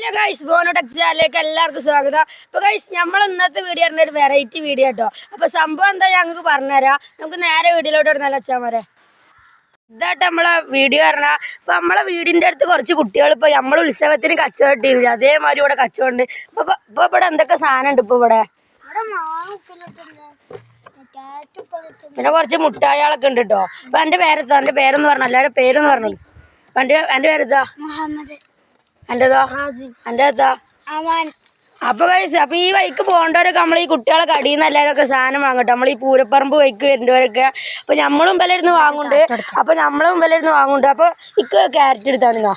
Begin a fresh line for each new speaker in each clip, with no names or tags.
Hello guys, ബോണോ tech ചാനലിലേക്ക് എല്ലാവർക്കും സ്വാഗതം. അപ്പോൾ ഗൈസ്, നമ്മൾ ഇന്നത്തെ വീഡിയോ പറഞ്ഞ ഒരു വെറൈറ്റി വീഡിയോ കേട്ടോ. അപ്പോൾ സംഭവം എന്താ ഞങ്ങൾക്ക് പറഞ്ഞുതരാം. നമുക്ക് നേരെ വീഡിയോയിലോട്ട് ഇടുന്നല്ലോ വെച്ചാൽ ഇതായിട്ട് നമ്മളെ വീഡിയോ പറഞ്ഞാൽ ഇപ്പോൾ നമ്മളെ വീടിൻ്റെ അടുത്ത് കുറച്ച് കുട്ടികൾ ഇപ്പോൾ നമ്മൾ ഉത്സവത്തിന് കച്ചവടം ഇട്ടിരുന്നില്ല, അതേമാതിരി ഇവിടെ കച്ചവടം ഉണ്ട്. ഇപ്പോൾ ഇവിടെ എന്തൊക്കെ സാധനം ഉണ്ട് ഇപ്പോൾ ഇവിടെ? പിന്നെ കുറച്ച് മുട്ടായികളൊക്കെ ഉണ്ട് കേട്ടോ. അപ്പോൾ എൻ്റെ പേരെത്താ? എൻ്റെ പേരെന്ന് പറഞ്ഞു, എല്ലാവരുടെ പേരെന്ന് പറഞ്ഞു. എൻ്റെ പേരെത്താ? എന്റേതോ? എൻ്റെ എത്താ? അപ്പൊ കഴിച്ച് അപ്പൊ ഈ വൈക്ക് പോകേണ്ടവരൊക്കെ നമ്മൾ ഈ കുട്ടികളെ കടിയിൽ നിന്ന് എല്ലാവരും ഒക്കെ സാധനം വാങ്ങട്ടെ. നമ്മൾ ഈ പൂരപ്പറമ്പ് വൈക്ക് വരുന്നവരൊക്കെ അപ്പൊ നമ്മളും വിലയിരുന്ന് വാങ്ങുന്നുണ്ട്. അപ്പൊ ഇക്ക് ക്യാരറ്റ് എടുത്താണെന്നാ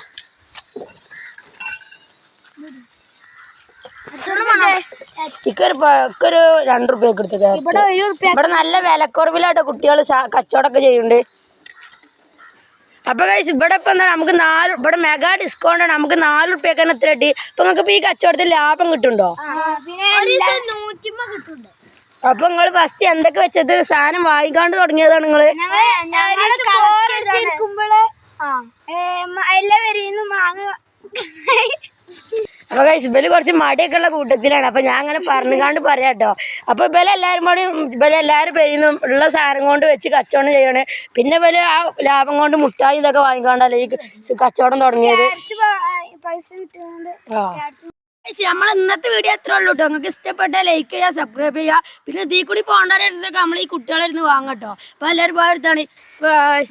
ഇക്കൊരു 2 റുപ്യക്ക് എടുത്ത് ക്യാരറ്റ്. ഇവിടെ നല്ല വിലക്കുറവിലാട്ടോ കുട്ടികൾ കച്ചവടമൊക്കെ ചെയ്യുന്നുണ്ട്. അപ്പൊ കഴിച്ച് ഇവിടെ ഇപ്പൊ എന്താണ് നമുക്ക് ഇവിടെ മെഗാ ഡിസ്കൗണ്ട് ആണ്. നമുക്ക് 4 റുപ്യക്ക് തന്നെ എത്ര കിട്ടി. അപ്പൊ നിങ്ങൾക്ക് ഇപ്പൊ ഈ കച്ചവടത്തിൽ ലാഭം കിട്ടുന്നുണ്ടോ? അപ്പൊ നിങ്ങൾ ഫസ്റ്റ് എന്തൊക്കെ വെച്ചത് സാധനം വാങ്ങിക്കാണ്ട് തുടങ്ങിയതാണ് നിങ്ങള്? അപ്പൊ ഗൈസ് ഇവര് കുറച്ച് മടിയൊക്കെ ഉള്ള കൂട്ടത്തിലാണ്. അപ്പൊ ഞാൻ അങ്ങനെ പറഞ്ഞുകാണ്ട് പറയാട്ടോ. അപ്പൊ ഇവരെല്ലാരും പേരിന്നും ഉള്ള സാധനം കൊണ്ട് വെച്ച് കച്ചവടം ചെയ്യണേ. പിന്നെ ഇവര് ആ ലാഭം കൊണ്ട് മുട്ടായി ഇതൊക്കെ വാങ്ങിക്കാണ്ടല്ലേ ഈ കച്ചവടം തുടങ്ങിയത്. നമ്മൾ ഇന്നത്തെ വീഡിയോ എത്ര ഉള്ളൂ കേട്ടോ. നിങ്ങൾക്ക് ഇഷ്ടപ്പെട്ടാൽ ലൈക്ക് ചെയ്യുക, സബ്സ്ക്രൈബ് ചെയ്യുക. പിന്നെ ഇതിൽ കൂടി പോകേണ്ടവരടുത്തൊക്കെ നമ്മൾ ഈ കുട്ടികളെ ഇരുന്ന് വാങ്ങട്ടോ. അപ്പൊ എല്ലാവരും പോയ അടുത്താണ്. ബൈ.